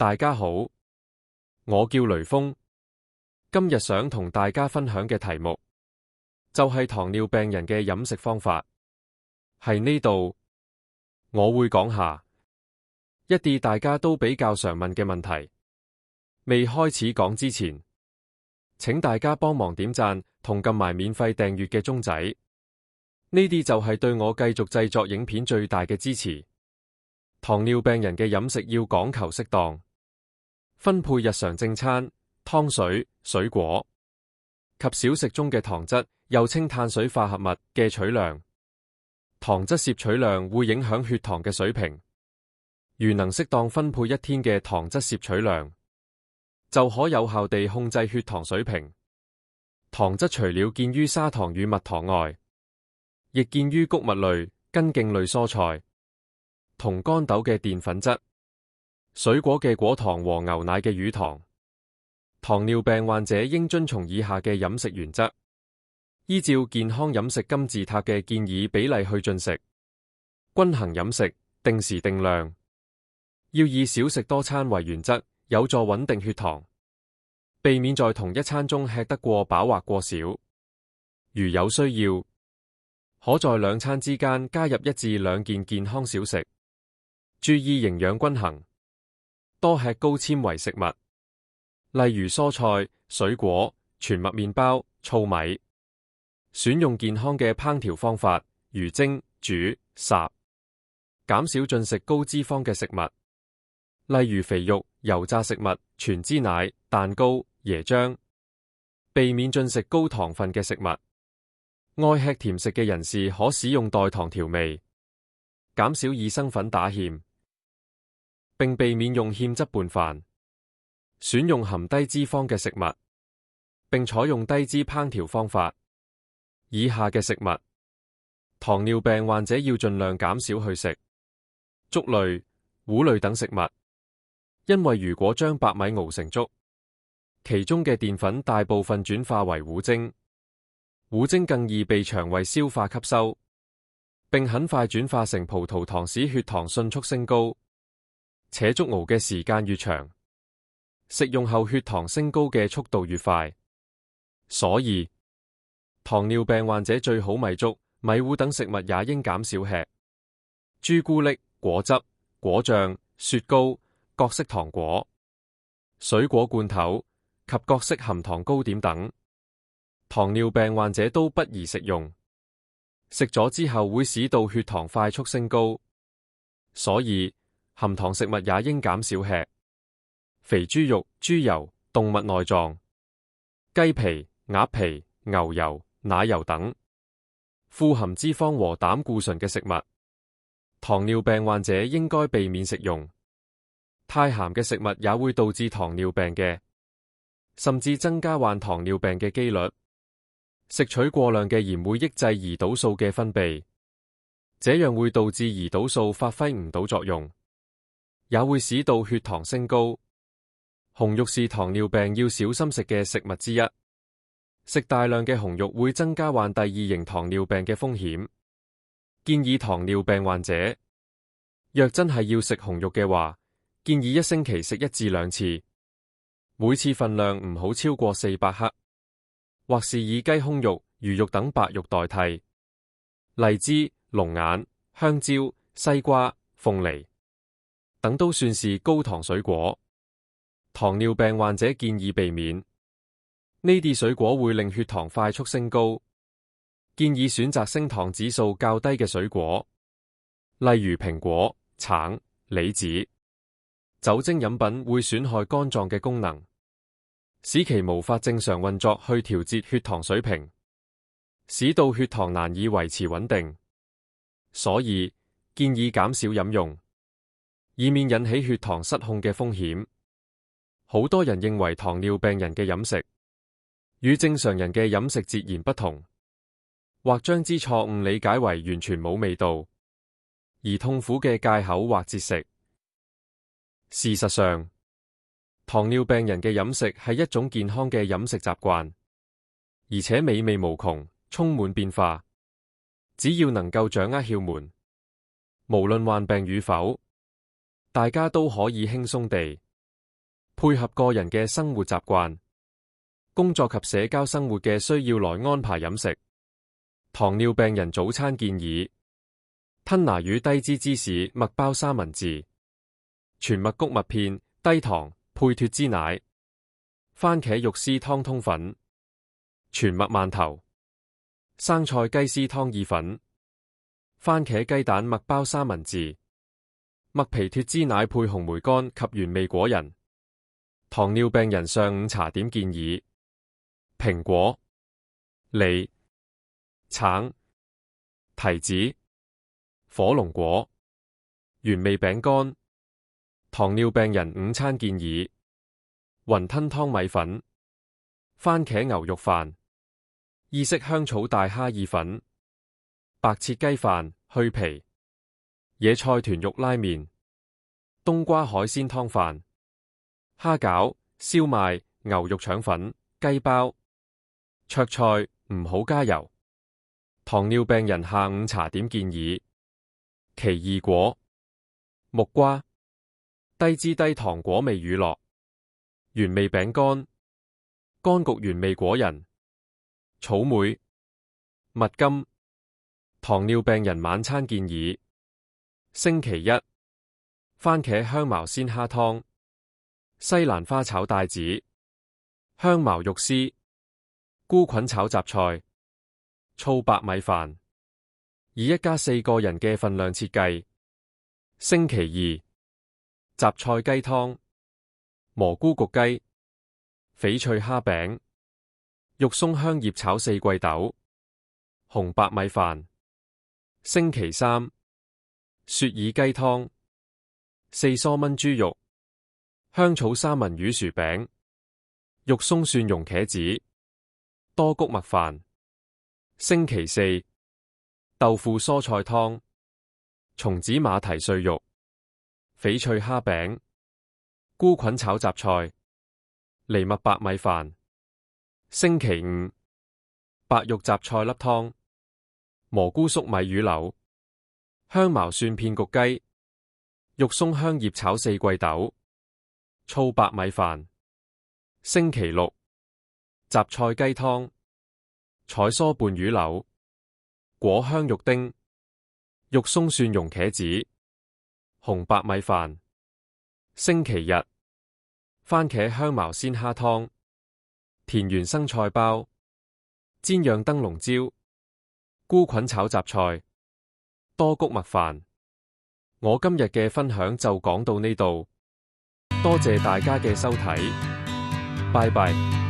大家好，我叫雷鋒，今日想同大家分享嘅題目就係糖尿病人嘅飲食方法。喺呢度，我會講下一啲大家都比較常問嘅問題。未開始講之前，請大家幫忙點讚同撳埋免費訂閱嘅鐘仔，呢啲就係對我繼續製作影片最大嘅支持。糖尿病人嘅飲食要講求適當，分配日常正餐、湯水、水果及小食中嘅糖質，又稱碳水化合物嘅取量。糖質攝取量會影響血糖嘅水平，如能適當分配一天嘅糖質攝取量，就可有效地控制血糖水平。糖質除了見於砂糖與蜜糖外，亦見於穀物類、根莖類蔬菜同乾豆嘅澱粉質、水果嘅果糖和牛奶嘅乳糖。糖尿病患者應遵從以下嘅飲食原則，依照健康飲食金字塔嘅建議比例去進食，均衡飲食，定時定量，要以少食多餐為原則，有助穩定血糖，避免在同一餐中吃得過飽或過少。如有需要，可在兩餐之間加入1至2件健康小食，注意營養均衡，多吃高纖維食物，例如蔬菜、水果、全麥麵包、糙米。選用健康嘅烹調方法，如蒸、煮、烚，減少進食高脂肪嘅食物，例如肥肉、油炸食物、全脂奶、蛋糕、椰漿，避免進食高糖分嘅食物。愛吃甜食嘅人士可使用代糖調味，減少以生粉打芡，並避免用芡汁拌飯。選用含低脂肪嘅食物，並採用低脂烹調方法。以下嘅食物，糖尿病患者要盡量減少去食粥類、糊類等食物，因為如果將白米熬成粥，其中嘅澱粉大部分轉化為糊精，糊精更易被腸胃消化吸收，並很快轉化成葡萄糖，使血糖迅速升高。且粥熬嘅時間越長，食用後血糖升高嘅速度越快，所以糖尿病患者最好米粥、米糊等食物也應減少吃。朱古力、果汁、果醬、雪糕、各式糖果、水果罐頭及各式含糖糕點等，糖尿病患者都不宜食用。食咗之後會使到血糖快速升高，所以含糖食物也應減少吃。肥豬肉、豬油、動物內臟、雞皮、鴨皮、牛油、奶油等富含脂肪和膽固醇嘅食物，糖尿病患者應該避免食用。太鹹嘅食物也會導致糖尿病嘅，甚至增加患糖尿病嘅機率。食取過量嘅鹽會抑制胰島素嘅分泌，這樣會導致胰島素發揮唔到作用，也會使到血糖升高。紅肉是糖尿病要小心食嘅食物之一。食大量嘅紅肉會增加患第2型糖尿病嘅風險。建議糖尿病患者，若真係要食紅肉嘅話，建議1星期食1至2次，每次份量唔好超過400克，或是以雞胸肉、魚肉等白肉代替。荔枝、龍眼、香蕉、西瓜、鳳梨等都算是高糖水果，糖尿病患者建議避免。呢啲水果會令血糖快速升高，建議選擇升糖指數較低嘅水果，例如蘋果、橙、梨子。酒精飲品會損害肝臟嘅功能，使其無法正常運作去調節血糖水平，使到血糖難以維持穩定。所以建議減少飲用，以免引起血糖失控嘅風險。好多人認為糖尿病人嘅飲食與正常人嘅飲食截然不同，或將之錯誤理解為完全冇味道，而痛苦嘅戒口或節食。事實上，糖尿病人嘅飲食係一種健康嘅飲食習慣，而且美味無窮，充滿變化。只要能夠掌握竅門，無論患病與否，大家都可以輕鬆地配合個人嘅生活習慣、工作及社交生活嘅需要來安排飲食。糖尿病人早餐建議：吞拿魚低脂芝士麥包三文治、全麥穀麥片低糖配脫脂奶、番茄肉絲湯通粉、全麥饅頭、生菜雞絲湯意粉、番茄雞蛋麥包三文治、麥皮脫脂奶配紅梅乾及原味果仁。糖尿病人上午茶點建議：蘋果、梨、橙、提子、火龍果、原味餅乾。糖尿病人午餐建議：雲吞湯米粉、番茄牛肉飯、意式香草大蝦意粉、白切雞飯去皮、野菜豚肉拉麵、冬瓜海鮮湯飯、蝦餃、燒賣、牛肉腸粉、雞包、灼菜唔好加油。糖尿病人下午茶點建議：奇異果、木瓜、低脂低糖果味乳酪、原味餅乾、乾焗原味果仁、草莓、蜜柑。糖尿病人晚餐建議：星期一，番茄香茅鮮蝦湯、西蘭花炒帶子、香茅肉絲、菇菌炒雜菜、醋白米飯，以一家4個人嘅份量設計。星期二，雜菜雞湯、蘑菇焗雞、翡翠蝦餅、肉鬆香葉炒四季豆、紅白米飯。星期三，雪耳雞湯、4梳炆豬肉、香草三文魚薯餅、肉鬆蒜蓉茄子、多穀麥飯。星期四，豆腐蔬菜湯、松子馬蹄碎肉、翡翠蝦餅、菇菌炒雜菜、藜麥白米飯。星期五，白肉雜菜粒湯、蘑菇粟米魚柳、香茅蒜片焗雞、肉鬆香葉炒四季豆、醋白米飯。星期六，雜菜雞湯、彩蔬拌魚柳、果香肉丁、肉鬆蒜蓉茄子、紅白米飯。星期日，番茄香茅鮮蝦湯、田園生菜包、煎釀燈籠椒、菇菌炒雜菜、多穀麥飯。我今日嘅分享就講到呢度，多謝大家嘅收睇，拜拜。